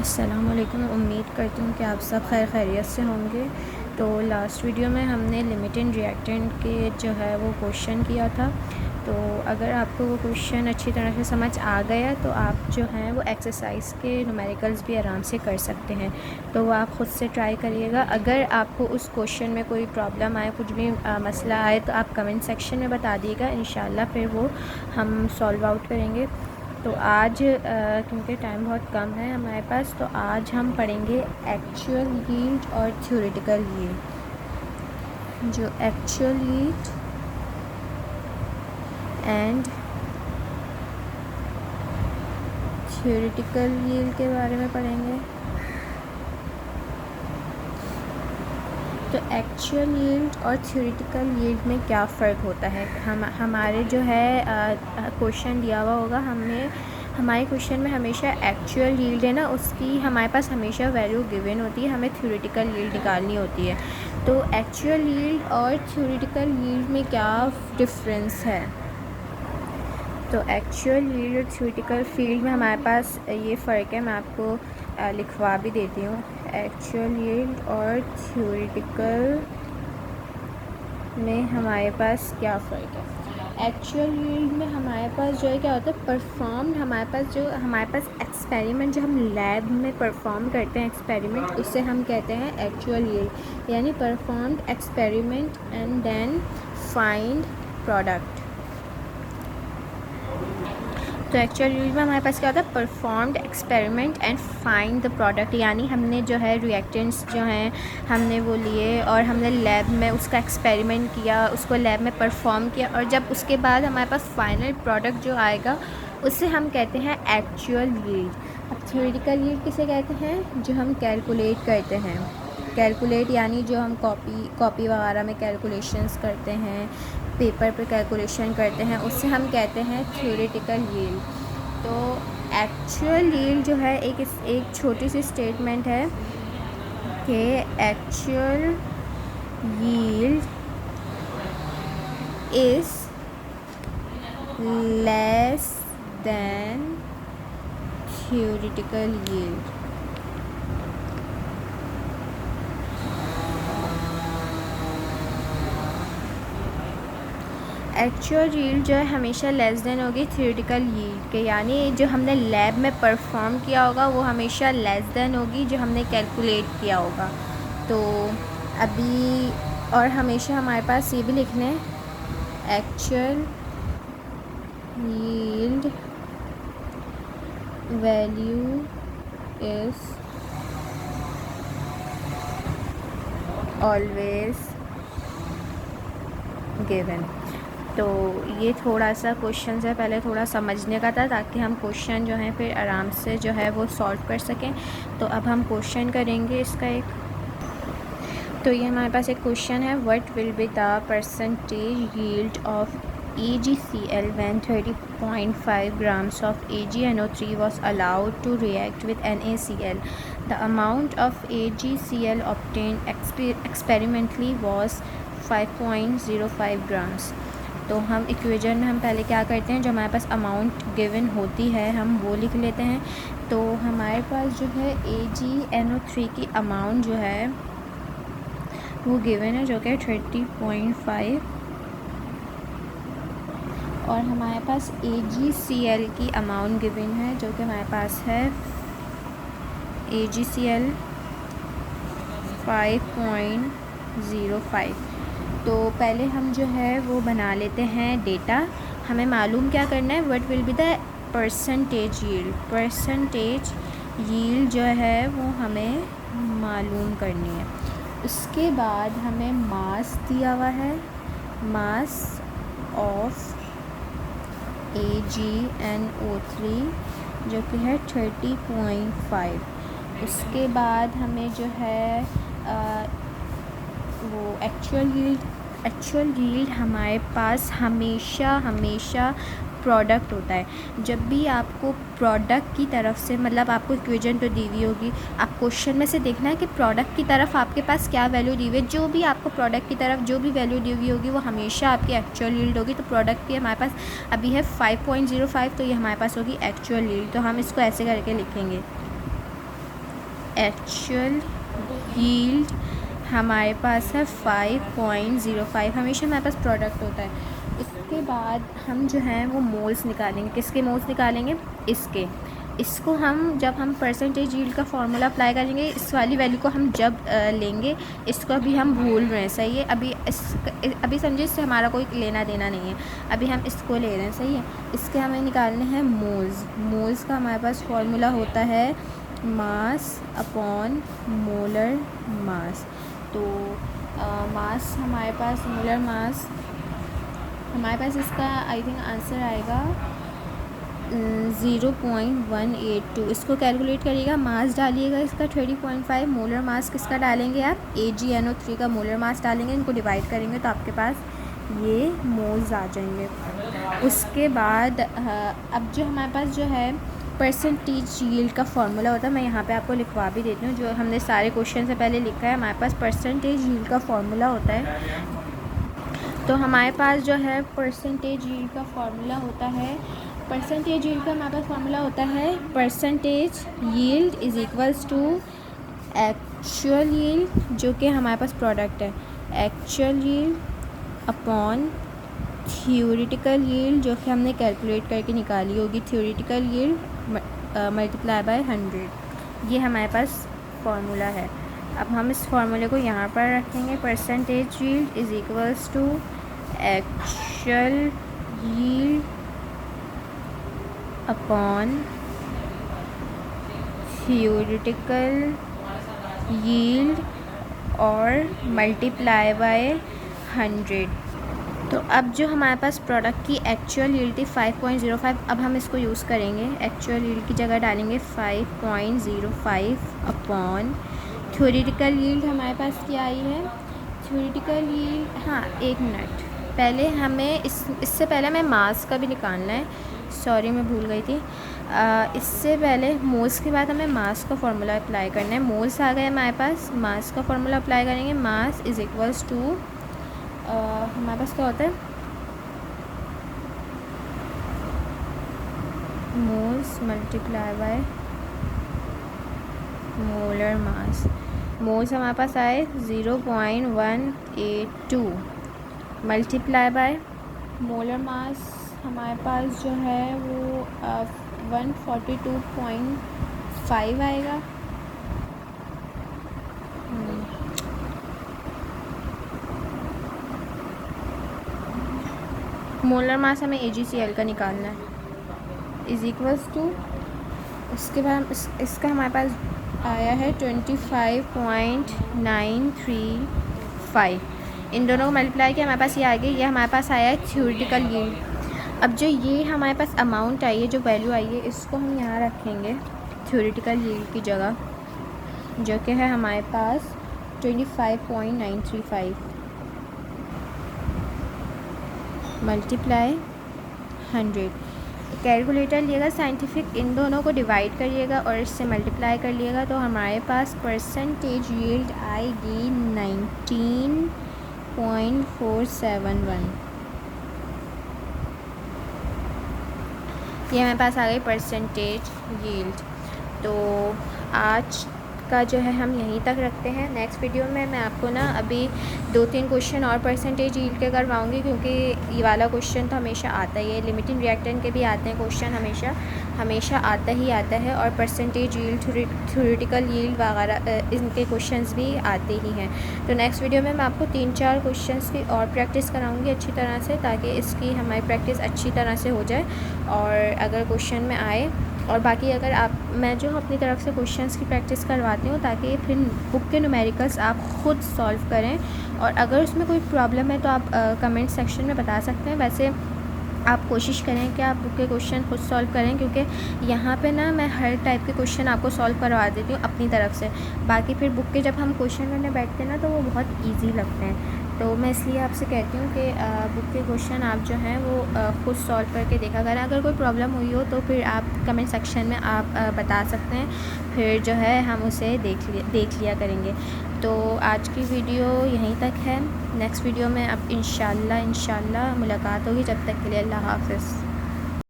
अस्सलामुअलैकुम। उम्मीद करती हूँ कि आप सब खैरियत से होंगे। तो लास्ट वीडियो में हमने लिमिट एंड रिएक्टेंट के जो है वो क्वेश्चन किया था। तो अगर आपको वो क्वेश्चन अच्छी तरह से समझ आ गया तो आप जो हैं वो एक्सरसाइज के न्यूमेरिकल्स भी आराम से कर सकते हैं। तो वो आप ख़ुद से ट्राई करिएगा। अगर आपको उस क्वेश्चन में कोई प्रॉब्लम आए, कुछ भी मसला आए तो आप कमेंट सेक्शन में बता दिएगा। इंशाल्लाह फिर वो हम सॉल्व आउट करेंगे। तो आज क्योंकि टाइम बहुत कम है हमारे पास, तो आज हम पढ़ेंगे एक्चुअल यील्ड और थ्योरेटिकल यील्ड। जो actual yield and theoretical yield के बारे में पढ़ेंगे। तो एक्चुअल यील्ड और थ्योरेटिकल यील्ड में क्या फ़र्क होता है? हमारे जो है क्वेश्चन दिया हुआ होगा, हमारे क्वेश्चन में हमेशा एक्चुअल यील्ड है ना, उसकी हमारे पास हमेशा वैल्यू गिवन होती है, हमें थ्योरेटिकल यील्ड निकालनी होती है। तो एक्चुअल यील्ड और थ्योरेटिकल यील्ड में क्या डिफरेंस है? तो एक्चुअल यील्ड और थ्योरेटिकल फील्ड में हमारे पास ये फ़र्क है। मैं आपको लिखवा भी देती हूँ। एक्चुअल यील्ड और थ्योरेटिकल में हमारे पास क्या फ़र्क है? एक्चुअल यील्ड में हमारे पास जो है क्या होता है, परफॉर्म हमारे पास एक्सपेरिमेंट जो हम लैब में परफॉर्म करते हैं एक्सपेरिमेंट, उससे हम कहते हैं एक्चुअल यील्ड, यानी performed experiment and then find product. तो एक्चुअल यूज में हमारे पास क्या होता है, performed experiment and find the product, यानी हमने जो है रिएक्टेंट्स जो हैं हमने वो लिए और हमने लैब में उसका एक्सपेरिमेंट किया, उसको लैब में परफॉर्म किया, और जब उसके बाद हमारे पास फाइनल प्रोडक्ट जो आएगा उससे हम कहते हैं एक्चुअल यील्ड। अब थ्योरेटिकल यील्ड किसे कहते हैं? जो हम कैलकुलेट करते हैं, कैलकुलेट यानी जो हम कॉपी वगैरह में कैलकुलेशंस करते हैं, पेपर पे कैलकुलेशन करते हैं, उससे हम कहते हैं थ्योरेटिकल यील्ड। तो एक्चुअल यील्ड जो है एक छोटी सी स्टेटमेंट है कि actual yield is less than theoretical yield. Actual yield जो है हमेशा लेस देन होगी थ्योरेटिकल यील्ड के, यानी जो हमने लैब में परफॉर्म किया होगा वो हमेशा लेस देन होगी जो हमने कैलकुलेट किया होगा। तो अभी और हमेशा हमारे पास ये भी लिखना है, actual yield value is always given. तो ये थोड़ा सा क्वेश्चन है, पहले थोड़ा समझने का था ताकि हम क्वेश्चन जो है फिर आराम से जो है वो सॉल्व कर सकें। तो अब हम क्वेश्चन करेंगे इसका एक। तो ये हमारे पास एक क्वेश्चन है, what will be the percentage yield of AgCl when 30.5 grams of AgNO3 was allowed to react with NaCl. The amount of AgCl obtained experimentally was 5.05 grams. तो हम इक्वेशन में हम पहले क्या करते हैं, जो हमारे पास अमाउंट गिवन होती है हम वो लिख लेते हैं। तो हमारे पास जो है AgNO3 की अमाउंट जो है वो गिवन है, जो कि 30.5, और हमारे पास AgCl की अमाउंट गिवन है जो कि हमारे पास है AgCl 5.05। तो पहले हम जो है वो बना लेते हैं डेटा। हमें मालूम क्या करना है, what will be the percentage yield. Percentage yield जो है वो हमें मालूम करनी है। उसके बाद हमें मास दिया हुआ है, मास ऑफ AgNO3 जो कि है 30.5। उसके बाद हमें जो है वो एक्चुअल यील्ड हमारे पास हमेशा प्रोडक्ट होता है। जब भी आपको प्रोडक्ट की तरफ से, मतलब आपको इक्वेशन तो दी हुई होगी, आप क्वेश्चन में से देखना है कि प्रोडक्ट की तरफ आपके पास क्या वैल्यू दी हुई है। जो भी आपको प्रोडक्ट की तरफ जो भी वैल्यू दी हुई होगी वो हमेशा आपकी एक्चुअल यील्ड होगी। तो प्रोडक्ट की हमारे पास अभी है 5.05, तो ये हमारे पास होगी एक्चुअल यील्ड। तो हम इसको ऐसे करके लिखेंगे, एक्चुअल यील्ड हमारे पास है 5.05, हमेशा हमारे पास प्रोडक्ट होता है। इसके बाद हम जो है वो मोल्स निकालेंगे। किसके मोल्स निकालेंगे? इसको हम जब हम परसेंटेज यील्ड का फार्मूला अप्लाई करेंगे, इस वाली वैल्यू को हम जब लेंगे, इसको अभी हम भूल रहे हैं, सही है। अभी समझिए इससे हमारा कोई लेना देना नहीं है, अभी हम इसको ले रहे हैं, सही है। इसके हमें निकालने हैं मोल्स का हमारे पास फार्मूला होता है मास अपॉन मोलर मास। तो मास हमारे पास, मोलर मास हमारे पास, इसका आई थिंक आंसर आएगा 0.182। इसको कैलकुलेट करिएगा, मास डालिएगा इसका 20.5, मोलर मास किसका डालेंगे आप? AgNO3 का मोलर मास डालेंगे, इनको डिवाइड करेंगे तो आपके पास ये मोल्स आ जाएंगे। उसके बाद अब जो हमारे पास जो है परसेंटेज यील्ड का फार्मूला होता है, मैं यहाँ पे आपको लिखवा भी देती हूँ, जो हमने सारे क्वेश्चन से पहले लिखा है। हमारे पास परसेंटेज यील्ड का फार्मूला होता है, तो हमारे पास जो है परसेंटेज यील्ड का फार्मूला होता है, परसेंटेज यील्ड का हमारे पास फार्मूला होता है percentage yield is equals to actual yield, जो कि हमारे पास प्रोडक्ट है, actual yield upon theoretical yield, जो कि हमने कैलकुलेट करके निकाली होगी, थ्योरेटिकल यील्ड मल्टीप्लाई बाय 100। ये हमारे पास फार्मूला है। अब हम इस फार्मूले को यहाँ पर रखेंगे, percentage yield is equals to actual yield upon theoretical yield और मल्टीप्लाई बाय 100। तो अब जो हमारे पास प्रोडक्ट की एक्चुअल यील्ड थी 5.05, अब हम इसको यूज़ करेंगे, एक्चुअल यील्ड की जगह डालेंगे 5.05 अपॉन थ्योरेटिकल यील्ड हमारे पास क्या आई है? थ्योरेटिकल यील्ड, हाँ एक मिनट, पहले हमें इससे पहले हमें मास का भी निकालना है, सॉरी मैं भूल गई थी। इससे पहले मोल्स के बाद हमें मास का फार्मूला अप्लाई करना है। मोल्स आ गए हमारे पास, मास का फार्मूला अप्लाई करेंगे, मास इज़ इक्वल्स टू हमारे पास क्या होता है? Moles multiply by molar mass. Moles हमारे पास आए 0.182 मल्टीप्लाई बाय मोलर मास हमारे पास जो है वो 142.5 आएगा। मोलर मास हमें AgCl का निकालना है, इज़ इक्वल्स टू, उसके बाद इसका हमारे पास आया है 25.935। इन दोनों को मल्टीप्लाई किया, हमारे पास ये आ गई, ये हमारे पास आया है थ्योरेटिकल यील्ड। अब जो ये हमारे पास अमाउंट आई है, जो वैल्यू आई है, इसको हम यहाँ रखेंगे थ्योरेटिकल यील्ड की जगह, जो कि है हमारे पास 25.935 मल्टीप्लाई 100। कैलकुलेटर लिएगा साइंटिफिक, इन दोनों को डिवाइड करिएगा और इससे मल्टीप्लाई कर लिएगा, तो हमारे पास परसेंटेज यील्ड आएगी 19.471। ये हमारे पास आ गई परसेंटेज यील्ड। तो आज का जो है हम यहीं तक रखते हैं। नेक्स्ट वीडियो में मैं आपको ना अभी 2-3 क्वेश्चन और परसेंटेज यील्ड के करवाऊँगी, क्योंकि ये वाला क्वेश्चन तो हमेशा आता ही है, लिमिटिंग रिएक्टेंट के भी आते हैं क्वेश्चन, हमेशा आता ही आता है, और परसेंटेज यील्ड, थ्योरेटिकल यील्ड वगैरह इनके क्वेश्चंस भी आते ही हैं। तो नेक्स्ट वीडियो में मैं आपको 3-4 क्वेश्चंस की और प्रैक्टिस कराऊंगी अच्छी तरह से, ताकि इसकी हमारी प्रैक्टिस अच्छी तरह से हो जाए, और अगर क्वेश्चन में आए, और बाकी अगर मैं जो अपनी तरफ से क्वेश्चंस की प्रैक्टिस करवाती हूँ, ताकि फिर बुक के न्यूमेरिकल्स आप ख़ुद सॉल्व करें, और अगर उसमें कोई प्रॉब्लम है तो आप कमेंट सेक्शन में बता सकते हैं। वैसे आप कोशिश करें कि आप बुक के क्वेश्चन खुद सॉल्व करें, क्योंकि यहाँ पे ना मैं हर टाइप के क्वेश्चन आपको सॉल्व करवा देती हूँ अपनी तरफ से। बाकी फिर बुक के जब हम क्वेश्चन करने बैठते हैं ना, तो वो बहुत ईजी लगते हैं। तो मैं इसलिए आपसे कहती हूँ कि बुक के क्वेश्चन आप जो हैं वो खुद सॉल्व करके देखा करें। अगर कोई प्रॉब्लम हुई हो तो फिर आप कमेंट सेक्शन में आप बता सकते हैं, फिर जो है हम उसे देख लिया करेंगे। तो आज की वीडियो यहीं तक है। नेक्स्ट वीडियो में अब इंशाल्लाह मुलाकात होगी। जब तक के लिए अल्लाह हाफ़िज़।